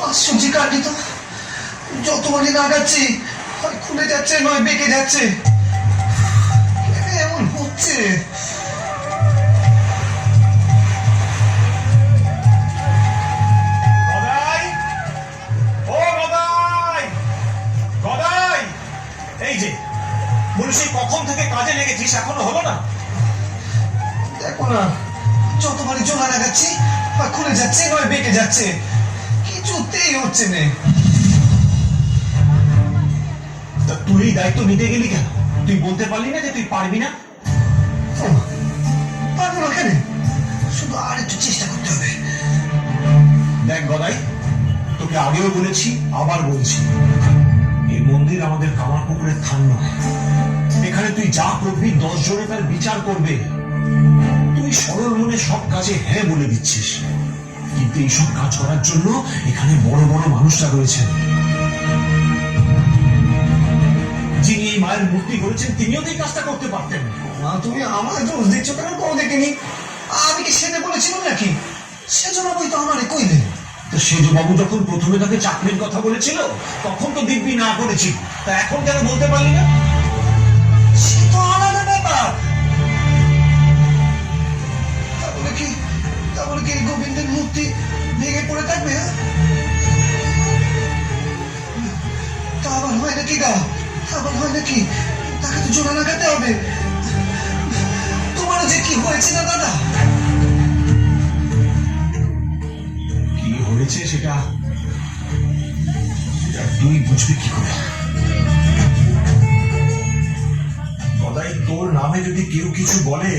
আশ্চর্য কাণ্ডিত, যতবারই লাগাচ্ছি হয় খুলে যাচ্ছে নয় বেঁকে যাচ্ছে। কেন এমন হচ্ছে? গদাই, ও গদাই, গদাই, এই যে বলি সেই কখন থেকে কাজে লেগেছিস, এখনো হলো না? দেখো না, যতবারই জোড়া লাগাচ্ছি হয় খুলে যাচ্ছে নয় বেঁকে যাচ্ছে, কিছুতেই হচ্ছে না। তা তুই এই দায়িত্ব নিতে গেলি কেন? তুই বলতে পারলি না যে তুই পারবি না? পারবো না কেন? শুধু আর একটু চেষ্টা করতে হবে। দেখ গদাই, তোকে আগেও বলেছি আবার বলছি, এই মন্দির আমাদের কামারপুকুরের থান নয়। এখানে তুই যা করবি 10 জনে তার বিচার করবে। তুই সরল মনে সব কাজে হ্যাঁ বলে দিচ্ছিস, কিন্তু এইসব কাজ করার জন্য এখানে বড় বড় মানুষরা রয়েছেন। যিনি এই মায়ের মূর্তি করেছেন তিনিও তো এই কাজটা করতে পারতেন। মা, তুমি আমাকে দোষ দিচ্ছ কেন? কোনো দেখিনি। আমি কি সেটা বলেছিলাম নাকি? সেজন্য বই তো আমারে কইলে। তো সেজবাবু যখন প্রথমে তাকে চাকরির কথা বলেছিল তখন তো দিব্যি না করেছি, তা এখন কেন বলতে পারলি না? সে তো আলাদা ব্যাপার। তাহলে কি গোবিন্দের মূর্তি ভেঙে পড়ে থাকবে? তা আবার হয় নাকি গা? আবার হয় নাকি? তাকে তো জোড়া লাগাতে হবে। তোমারও যে কি হয়েছে না দাদা? কি হয়েছে সেটা তুই বুঝবি কি করে? গদাই, তোর নামে যদি কেউ কিছু বলে,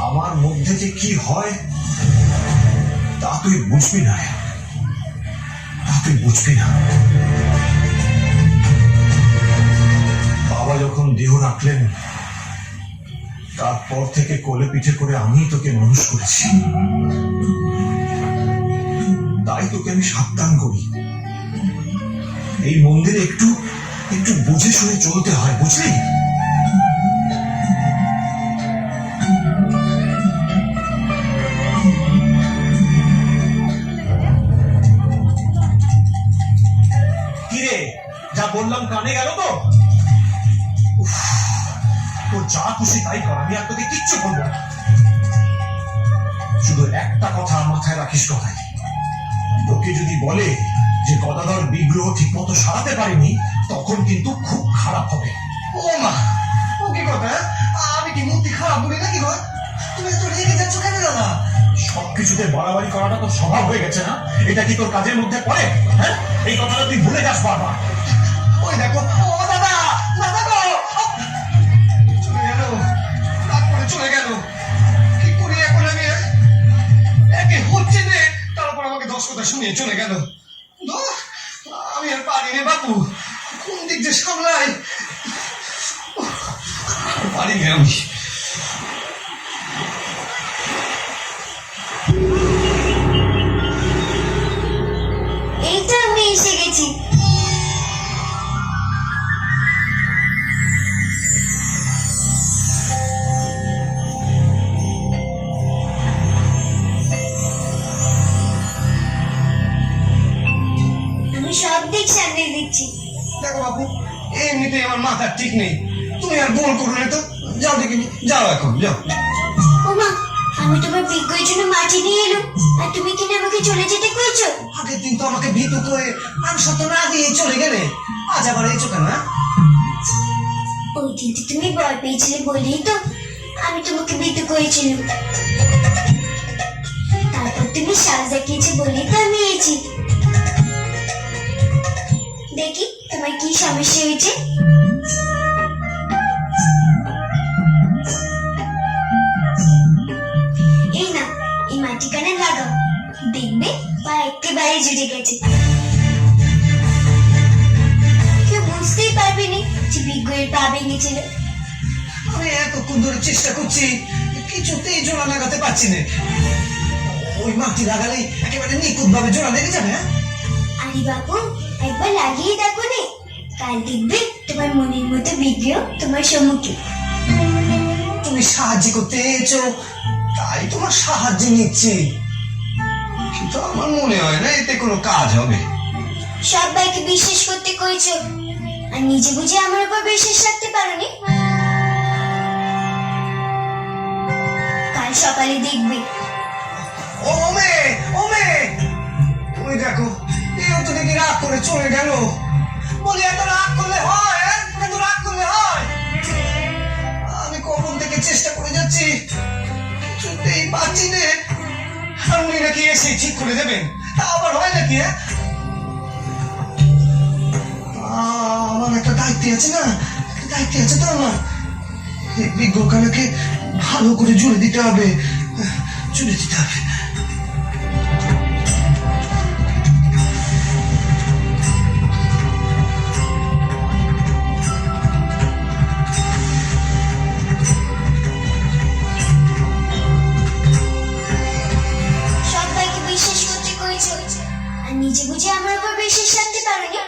আমার মধ্যে যে কি হয় তা তুই বুঝবি না, তা তুই বুঝবি না। বাবা যখন দেহ রাখলেন তারপর থেকে কোলে পিঠে করে আমি তোকে মানুষ করেছি, তাই তোকে আমি সাবধান করি। এই মন্দিরে একটু একটু বুঝে শুনে চলতে হয়, বুঝলি? কিরে, যা বললাম কানে গেল তো? উফ, তোর যা খুশি তাই কর, আমি আর তোকে কিচ্ছু বলবো না। শুধু একটা কথা মাথায় রাখিস গদাই, লোকে যদি বলে যে গদাধর বিগ্রহ ঠিক মতো সারাতে পারেনি, তখন কিন্তু খুব খারাপ হবে। ও মা, ও কি কথা? আমি কি মূর্তি খারাপ বলি নাকি গো? তুমি তো রেগে যাচ্ছ কেন দাদা? সবকিছুতে বাড়াবাড়ি করাটা তোর স্বভাব হয়ে গেছে না? এটা কি তোর কাজের মধ্যে পড়ে? হ্যাঁ, এই কথাটা তুই ভুলে যাস বারবার। ওই দেখো, ও দাদা, দাদা গো, চলে গেল, রাগ করে চলে গেল। কি করি এখন আমি? একে হচ্ছে রে, তারপর আমাকে 10 কথা শুনিয়ে চলে গেল। ধুর, আমি আর পারি রে বাপু, কোন দিক যে সামলাই পারি রে আমি। এই তো আমি এসে গেছি। আমি সব দিক সামনে দিচ্ছি। দেখো বাপু, এমনিতেই আমার মাথা ঠিক নেই, তুমি আর গোল করো না তো। যাও দেখিনি, যাও এখন যাও। ওমা, আমি তোমার বিজ্ঞের জন্য মাটি নিয়ে এলাম, আর তুমি কিনা আমাকে চলে যেতে কইছো? আগের দিন তো আমাকে ভীতু করে মাংস তো না দিয়ে চলে গেলে, আজ আবার এসো কেন? ওই দিন তো তুমি ভয় পেয়েছিলে বলেই তো আমি তোমাকে বিদ্যুৎ করেছিলাম। তারপর তুমি সাজ দেখিয়েছে বলেই তো আমি এসেছি। দেখি তোমার কি সমস্যা হয়েছে। এই না, এই মাটি কানে লাগাও, দেখবে পা একেবারে জুড়ে গেছে। কেউ বুঝতেই পারবে না যে বিজ্ঞের পা ভেঙেছিল। আমি এতক্ষণ ধরে চেষ্টা করছি, কিছুতেই জোড়া লাগাতে পারছি না। ওই মাটি লাগালেই একেবারে নিখুঁত ভাবে জোড়া লেগে যাবে। আরে বাবু, একবার লাগিয়ে দেখো নে, কাল দেখবে তোমার মনের মতো বিগ্রহ তোমার সম্মুখে। তুমি সাহায্য করতে এসেছো, তাই তোমার সাহায্য নিচ্ছি, কিন্তু আমার মনে হয় না এতে কোনো কাজ হবে। সবাইকে বিশ্বাস করতে করেছো আর নিজে বুঝে আমার উপর বিশ্বাস রাখতে পারোনি। কাল সকালে দেখবে। ও মে তুমি দেখো, এও তো দেখি রাগ করে চলে গেল। বলি এত রাগ করলে হয়? এত রাগ করলে হয়? আমি কখন থেকে চেষ্টা করে যাচ্ছি, কিছুতেই পাচ্ছি না। আর উনি নাকি এসে ঠিক করে দেবেন, তা আবার হয় নাকি? আমার একটা দায়িত্ব আছে না, দায়িত্ব আছে তো আমার। এই বিজ্ঞকানাকে ভালো করে জুড়ে দিতে হবে, জুড়ে দিতে হবে। সবাইকে বিশ্বাস করতে করেছো আর নিজে বুঝে আমার উপর বিশ্বাস রাখতে পারোনি।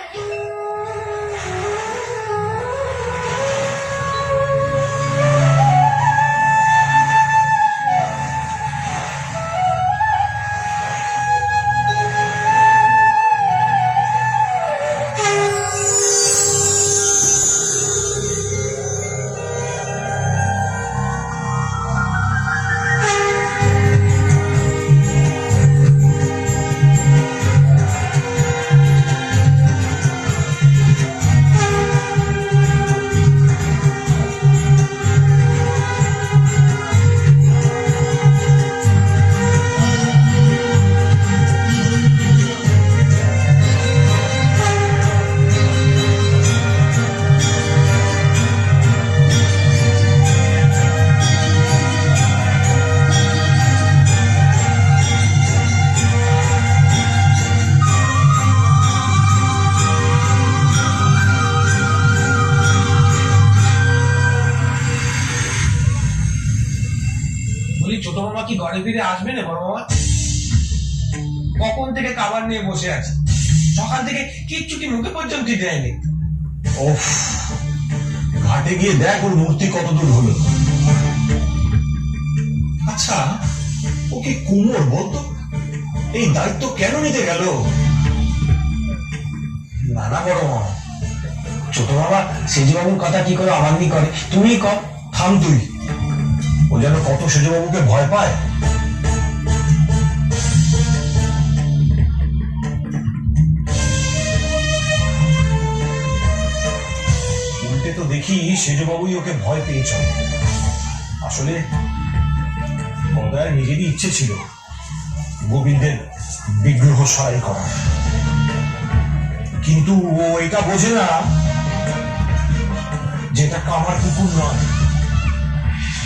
বলি ছোট মামা কি ঘরে ফিরে আসবে না? বড় মামা কখন থেকে খাবার নিয়ে বসে আছে, সকাল থেকে কিচ্ছুটি মুখে পর্যন্ত দেয়নি। ওফ, ঘাটে গিয়ে দেখ ওর মূর্তি কত দূর হলো। আচ্ছা, ওকে কুমোর বলতো এই দায়িত্ব কেন নিতে গেল? না না বড় মামা, ছোট মামা সেজবাবুর কথা কি করে আমান্নি করে, তুমি কর। থাম তুই, ও যেন কত সেজবাবুকে ভয় পায়। উল্টে তো দেখি সেজবাবুই ওকে ভয় পেয়ে চলে। আসলে গদায়ের নিজেরই ইচ্ছে ছিল গোবিন্দের বিগ্রহ সরাই করা, কিন্তু ও এটা বোঝে না যেটা কামার পুকুর নয়।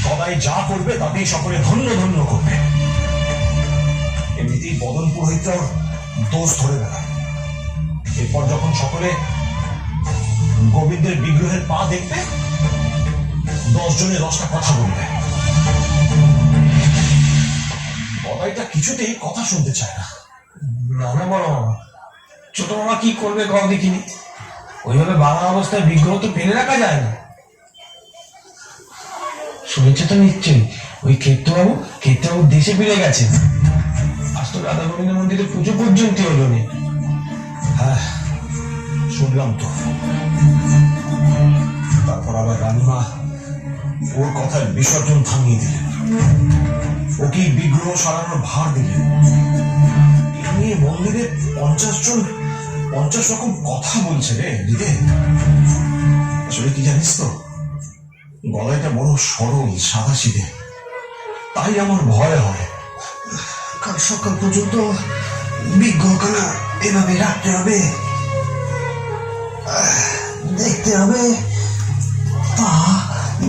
গদাই যা করবে তাতেই সকলে ধন্য ধন্য করবে। এমনিতেই বদন পুরোহিতরা ওর দোষ ধরে বেড়ায়। এরপর যখন সকলে গোবিন্দের বিগ্রহের পা দেখবে, 10 জনে 10টা কথা বলবে। গদাইটা কিছুতেই কথা শুনতে চায় না। না না বড় মামা, ছোট মামা কি করবে কও দেখিনি। ওইভাবে বাংলা অবস্থায় বিগ্রহ তো ফেলে রাখা যায় না। শুনেছে তো নিশ্চয়ই, ওই ক্ষেত্রবাবু দেশে ফিরে গেছেন। আজ তো রাধা গোবিন্দ মন্দিরে পুজো পর্যন্ত হলো নি। হ্যাঁ, শুনলাম তো। তারপর আবার রানীমা ওর কথায় বিসর্জন থামিয়ে দিলেন, ওকে বিগ্রহ সারানোর ভার দিলেন। এ নিয়ে মন্দিরে 50 জন 50 রকম কথা বলছে রে দিদি। আসলে কি জানিস তো, গলাটা বড় সরল সাদাসিধে, তাই আমার ভয় হয়। কাল সকাল পর্যন্ত বিজ্ঞকানা এভাবে রাখতে হবে, দেখতে হবে পা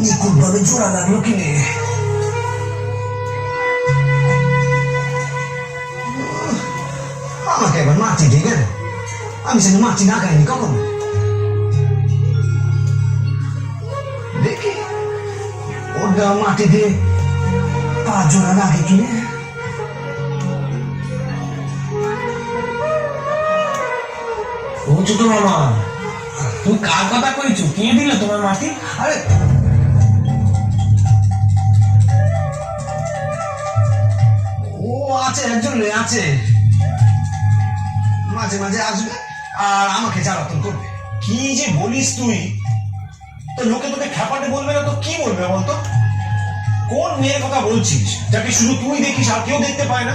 নিখুঁত ভাবে জোড়া লাগলো কিনে। আমাকে এবার মাটি দিয়ে গেল, আমি সেখানে মাটি না খাইনি কখনো। দেখি ওর দেওয়া মাটি দিয়ে পা জোড়া লাগে কিনে। ও ছোট মামা, তুমি কার কথা কইছো? কে দিল তোমার মাটি? আরে ও আছে, একজন আছে। মাঝে মাঝে আসবে আর আমাকে জ্বালাতন করবে। কি যে বলিস তুই, তো লোকে তোকে খ্যাপাটে বলবে না তো কি বলবে বলতো? কোন মেয়ের কথা বলছিস যাকে শুধু তুই দেখিস আর কেউ দেখতে পায় না?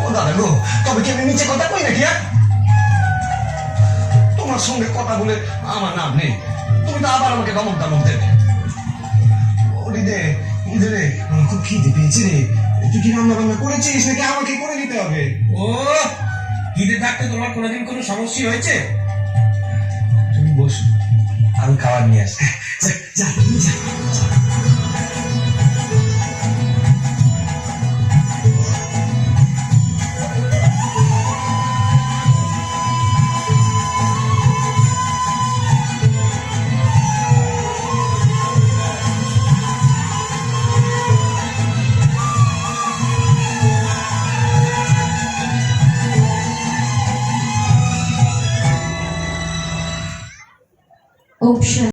ও দাদা গো, তবে কি আমি নিচে কথা কই নাকি? তোমার সঙ্গে কথা বলে আমার নাম নেই, তুমি তো আবার আমাকে ধমক ধমক দেবে। ওরে দে রে, আমার খুব খিদে পেয়েছে রে। তুই কি রান্না বান্না করেছিস নাকি আমাকে করে নিতে হবে? ও খিদে থাকতে তোমার কোনোদিন কোনো সমস্যা হয়েছে? তুমি বসো, আমি খাবার নিয়ে আসি। যা যা যা। Option